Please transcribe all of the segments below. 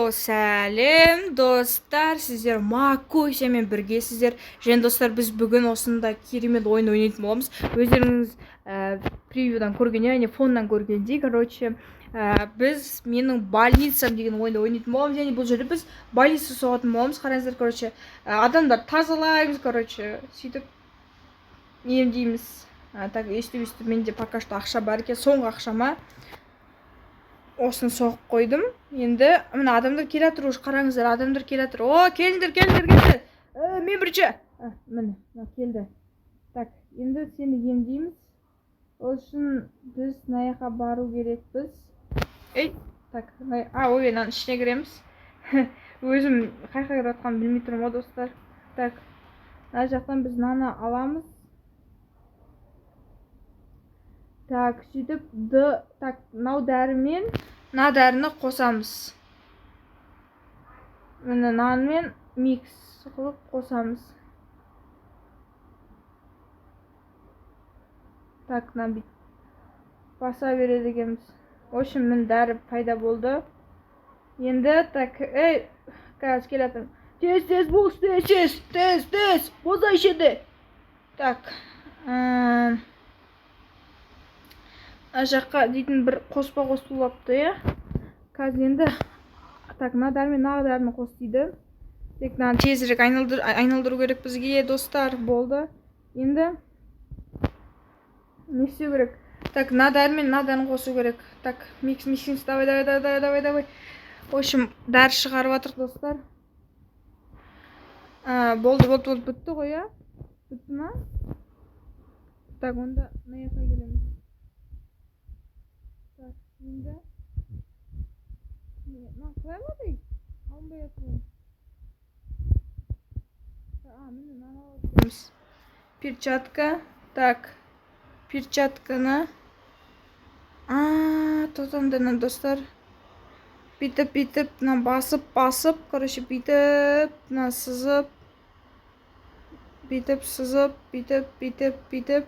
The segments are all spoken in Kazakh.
Сәлем достар, сіздер Макусямен біргесіздер. Және достар, біз бүгін осында керемет ойын ойнайтын боламыз. Өздеріңіз превьюдан көрген, яғни фоннан көргендей, біз менің больницам деген ойынды ойнайтын боламыз. Және бұл жерде біз больница соғатын боламыз. Қараңыздар, адамдар тазалаймыз, сөйтіп емдейміз. Так, өстіп менде пока что ақша бар екен, соңғы ақшама осыны соғып қойдым. Енді мына адамдар келе жатыр, қараңыздар, адамдар келе жатыр. О, келіңдер. Мен бірінші. Міне, келді. Так, енді сені емдейміз. Ол үшін біз мына жаққа бару керекпіз. Так, ойынның ішіне кіреміз. Өзім қай кіріп жатқанымды білмей тұрмын, достар. Так, мына жақтан біз мынаны аламыз. Так, сөйтіп мынау дәрімен мына дәріні қосамыз. Міне нанмен микс қылып қосамыз. Так, мына баса береді екенбіз. В общем, міне дәрі пайда болды. Енді так, қазір келе жатырмын. Тез бол, тез, боза ішеді. Так, жаққа дейтін бір қоспа қосылапты, қазір енді так, мына дәрімен мына дәріні қос дейді. Тек мынаны тезірек айналдыру керек бізге, достар. Болды. Енді не істеу керек? Так, мына дәрімен мына дәріні қосу керек. Так, микс, давай. В общем, дәрі шығарып жатыр, достар. Болды, бітті ғой, я? Бітті ма? Так, онда мына жаққа келеміз. Так, енді қалай болады? Алынбай жатыр. Міне мынаны алып. Перчатка. Так, перчатканы тотандана, достар. Бүйтіп, басып, бүйтіп, сызып, бүйтіп, сызып, бүйтіп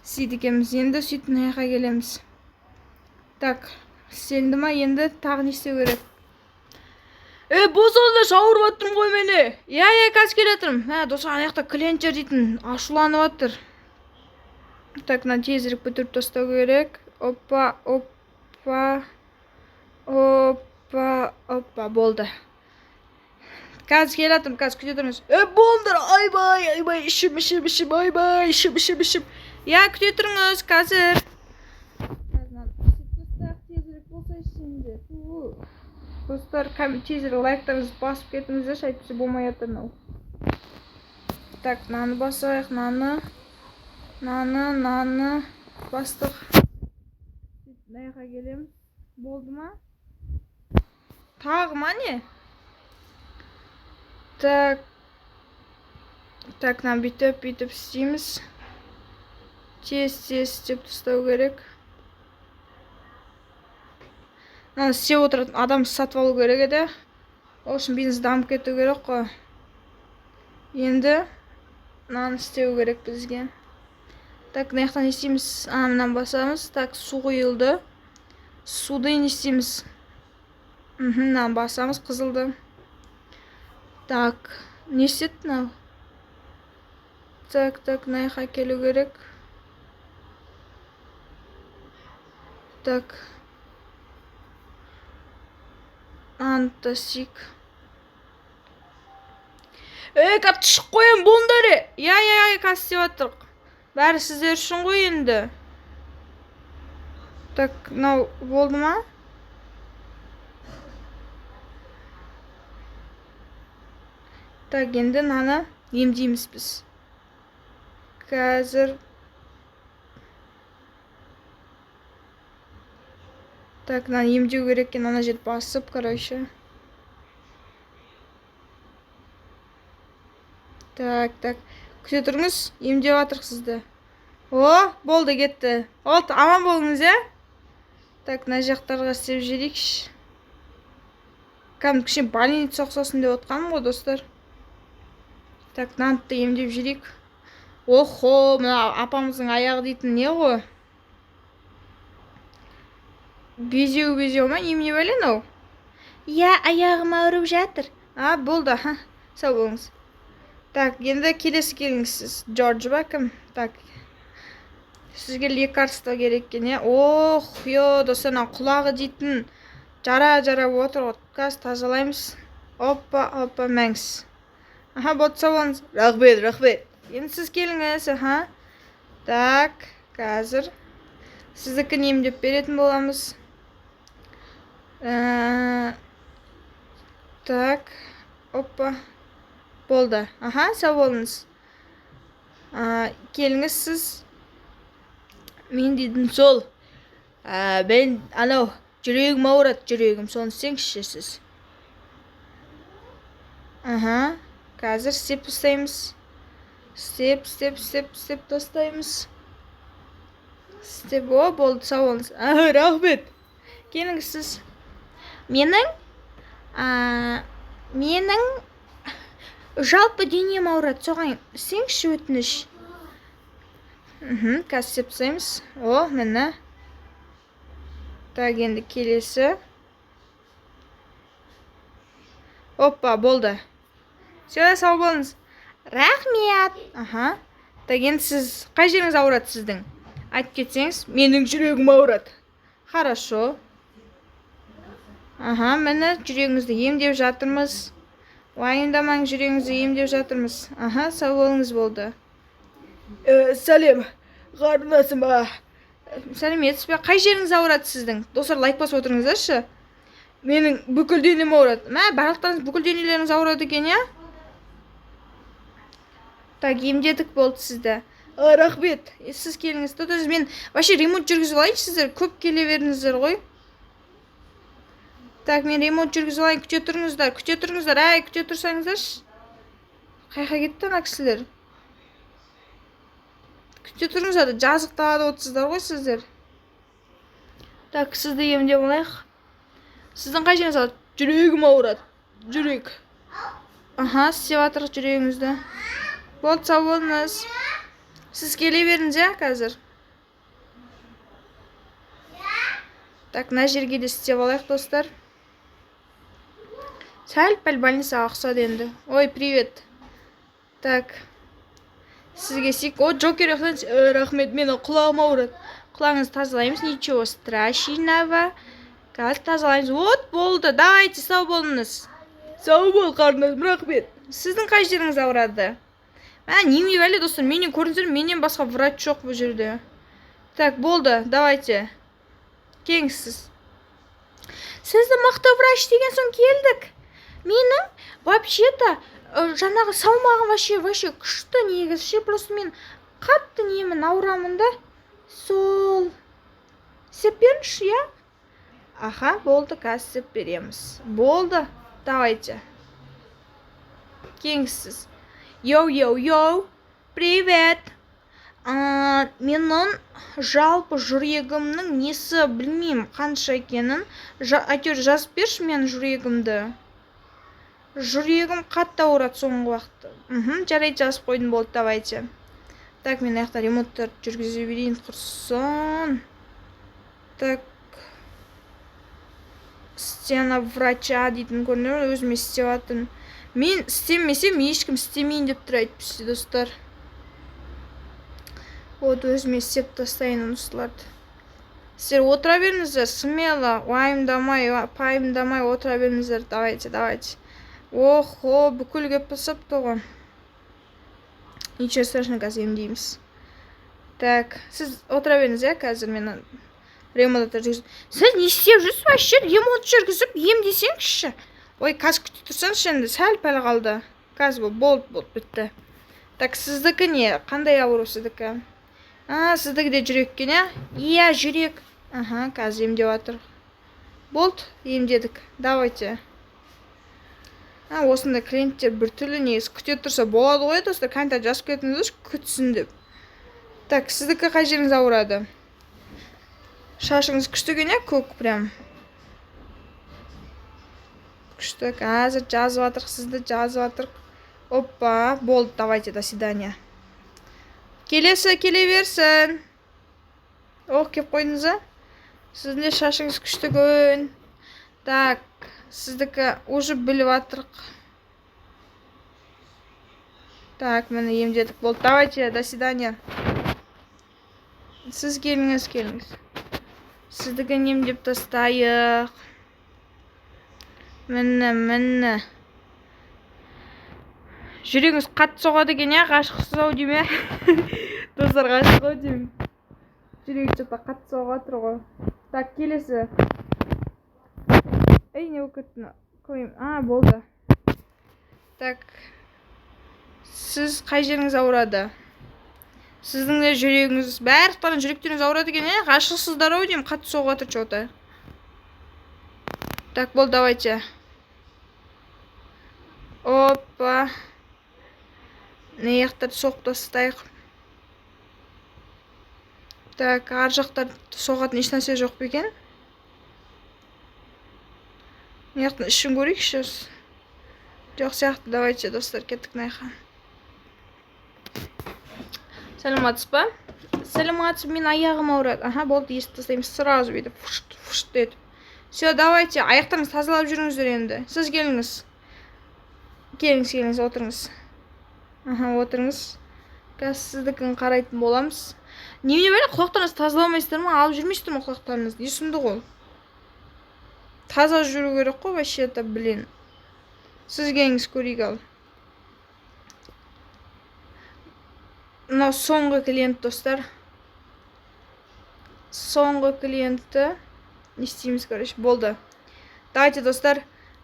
сөйтіп екенбіз. Енді сөйтіп мына жаққа келеміз. Так, сенді ма? Енді тағы не істеу керек? Босаңдар, шауырып аттырым ғой мені. Я, қазір келе жатырмын. Достар, ана жақта клиенттер дейтін ашуланып аттыр. Так, мына тезірек бітіріп тастау керек. Опа, болды. Қазір келе жатырмын, қазір күте тұрмыз. Болыңдар, айбай, ішім, ішім. Я, күте тұрыңыз, қазір. Тезірек болса ішінде. Достар, тезірек лайктарыңызды басып кетіңіздер, әйтпесе болмай жатыр мынау. Так, наны басайық, наны бастық. Мына жаққа келеміз. Болды ма? Тағы ма не? Так, мына бүйтіп істейміз. Тез істеп тастау керек. Мына істеп отыратын адам сатып алу керек еді. Ол үшін бизнес дамып кету керек қой. Енді мынаны істеу керек бізге. Так, мына жақтан не істейміз? Мынаны басамыз. Так, су құйылды. Суды не істейміз? Мынаны басамыз, қызылды. Так, не істеді мынау? Так, мына жаққа келу керек. Так, антасик. Қапты шық қойын, болыңдары. Я, қазір істеп аттырық. Бәрі сіздер үшін ғой енді. Так, мынау болды ма? Так, енді мынаны емдейміз біз. Қазір. Так, мынаны емдеу керек екен, ана жер басып, Так, күте тұрыңыз, емдеп жатырық сізді. Болды, кетті. Аман болыңыз, Так, мына жақтарға істеп жіберейікші. Кішкене больница ұқсасын деп отқаным ғой, достар. Так, мынаны емдеп жіберейік. Охо, мына апамыздың аяғы дейтін не ғой? Безеу ма, немене бәлен ау? Иә, аяғым ауырып жатыр. Болды, сау болыңыз. Так, енді келесі келіңіз сіз. Джордж ба кім? Так, сізге лекарство керек екен, иә? Ох, достар, құлағы дейтін жара отыр ғой. Қазір тазалаймыз. Опа, мәңіз. Болды, сау болыңыз. Рахмет. Енді сіз келіңіз, Так, қазір сіздікі емдеп беретін боламыз. Так, опа. Болды. Сау болыңыз. Келіңіз сіз. Мен дейтін сол. Мен жүрегім ауырады, жүрегім. Соны істеңізші сіз. Қазір істеп тастаймыз. Істеп тастаймыз. Болды, сау болыңыз. Рахмет. Келіңіз сіз. Менің жалпы денем ауырады, соған істеңізші өтініш. Қазір істеп тастаймыз. Міне. Так, енді келесі. Опа, болды. Сау болыңыз. Рахмет. Так, енді сіз қай жеріңіз ауырады сіздің? Айтып кетсеңіз, менің жүрегім ауырады. Хорошо. Міне жүрегіңізді емдеп жатырмыз. Уайымдамаң, жүрегіңізді емдеп жатырмыз. Сау болыңыз, болды. Сәлем, қарындасым ба? Сәлеметсіз бе? Қай жеріңіз ауырады сіздің? Достар, лайк басып отырыңыздаршы. Менің бүкіл денем ауырады. Барлықтарыңыз бүкіл денелеріңіз ауырады екен, иә? Так, емдедік, болды сізді. Рахмет. Сіз келіңіз. Мен вообще ремонт жүргізіп алайын, сіздер көп келе беріңіздер ғой. Так, мен ремонт жүргізіп алайын, күте тұрыңыздар. Күте тұрсаңыздаршы. Қайқа кетті ана кісілер. Күте тұрыңыздар, жазық далада отырсыздар ғой сіздер. Так, сізді емдеп алайық. Сіздің қай жеріңіз ауырады? Жүрегім ауырады. Жүрек. Істеп жатыр жүрегіңізді. Болды, сау болыңыз. Сіз келе беріңіз, иә, қазір. Так, мына жерге де істеп алайық, достар. Сәл-пәл больницаға ұқсады енді. Ой, привет. Так. Сізге Джокер ұқсаңыз. Рахмет, менің құлағым ауырады. Құлағыңызды тазалаймыз, ничего страшного. Қазір тазалаймыз. Болды, давайте, сау болыңыз. Сау бол, қарындасым, рахмет. Сіздің қай жеріңіз ауырады? Неме бәле, достар, менен көріңіздер, менен басқа врач жоқ бұл жерде. Так, болды, давайте. Келіңіз сіз. Сізді мықты врач деген соң келдік. Менің вообще-то жаңағы салмағым вообще күшті негізі. Просто мен қатты немін ауырамын да. Сол. Істеп беріңізші, иә? Болды, қазір істеп береміз. Болды, давайте. Келіңіз сіз. Йоу, привет. Менің жалпы жүрегімнің несі білмеймін қанша екенін. Әйтеуір жазып берші мен жүрегімді. Жүрегім қатты ауырады соңғы уақытта. Жарайды, жазып қойдым, болды, давайте. Так, мен аяқта ремонттар жүргізе берейін, құрсын. Так. Стена врача дейтін көрінер, өзіме істеп атын. Мен істемесем, ешкім істемейін деп тұр айтпысы, достар. Өзіме істеп тастайын ұнысыларды. Сіздер отыра беріңіздер, смело, уайымдамай, пайымдамай отыра беріңіздер. Давайте. Бүкіл кеп басып тоғын. Ничего страшно, қазір емдейміз. Так, сіз отыра беріңіз, қазір мен ремонт жүргізіп. Сіз не істеп жүрсіз, вообще ремонт жүргізіп емдесеңізші. Ой, қазір күте тұрсаңызшы, енді сәл-пәл қалды. Қазір болды, бітті. Так, сіздікі не? Қандай ауыру сіздікі? Сіздікі де жүрекке, не? Иә, жүрек. Қазір емдеп жатыр. Болды, емдедік. Давайте. Осындай клиенттер біртүрлі негіз күте тұрса болады ғой, достар. Қайта жазып кетіңіз, күтсін деп. Так, сіздікі қай жеріңіз ауырады? Шашыңыз күшті екен, көк прям. Күшті, қазір жазып жатырық, сізді жазып жатырық. Опа, болды, давайте, до свидания. Келесі, келе берсін. Кеп қойдыңыз, Сіздің де шашыңыз күшті көн. Так, сіздікі уже біліп атырық. Так, мені емдедік болды. Давайте, до свидания. Сіз келіңіз. Сіздікі емдеп тастайық. Міне. Жүрегіңіз қатты соғады екен, я ғашықсыз ау дейм, я. Достар, ғашық ау дейм. Жүрегі что-то қатты соғып жатыр ғой. Так, келесі. Ей, не болып кеттің? Қойым. Болды. Так. Сіз қай жеріңіз ауырады? Сіздің де жүрегіңіз, барлықтарың жүректеріңіз ауырады екен, я ғашықсыздар ау дейм, қатты соғып жатыр что-то. Так, болды, давайте. Опа. Не жақтарды соғып тастайық. Так, ар жақтар соғатын еш нәрсе жоқ па екен? Не жақтың ішін көрейікші. Жоқ сияқты, давайте, достар, кеттік мына Саламатсыз ба? Саламатсыз, мен аяғым ауырады. Болды, естіп тастаймыз. Сразу бүйтіп, фушт етіп. Все, давайте, аяқтарыңыз тазалап жүріңіздер енді. Сіз келіңіз. Келіңіз, отырыңыз. Отырыңыз. Қазір сіздікін қарайтын боламыз. Немене бәле, құлақтарыңызды тазаламайсыздар ма? Алып жүрмейсіздер ма құлақтарыңызды? Есімді ғой. Таза жүру керек қой, вообще-то, блин. Сіз келіңіз, көрейік ал. Мынау соңғы клиент, достар. Соңғы клиентті не істейміз, короче, болды. Давайте, достар,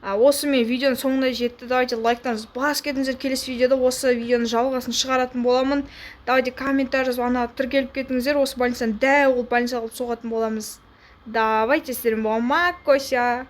осы мен видеоның соңына жетті. Давайте лайктарыңызды басып кетіңіздер. Келесі видеода осы видеоның жалғасын шығаратын боламын. Давайте комментарий жазып, тіркеліп кетіңіздер. Осы больницаны дәу қылып больница қылып соғатын боламыз. Давайте, сіздермен болма, Кося.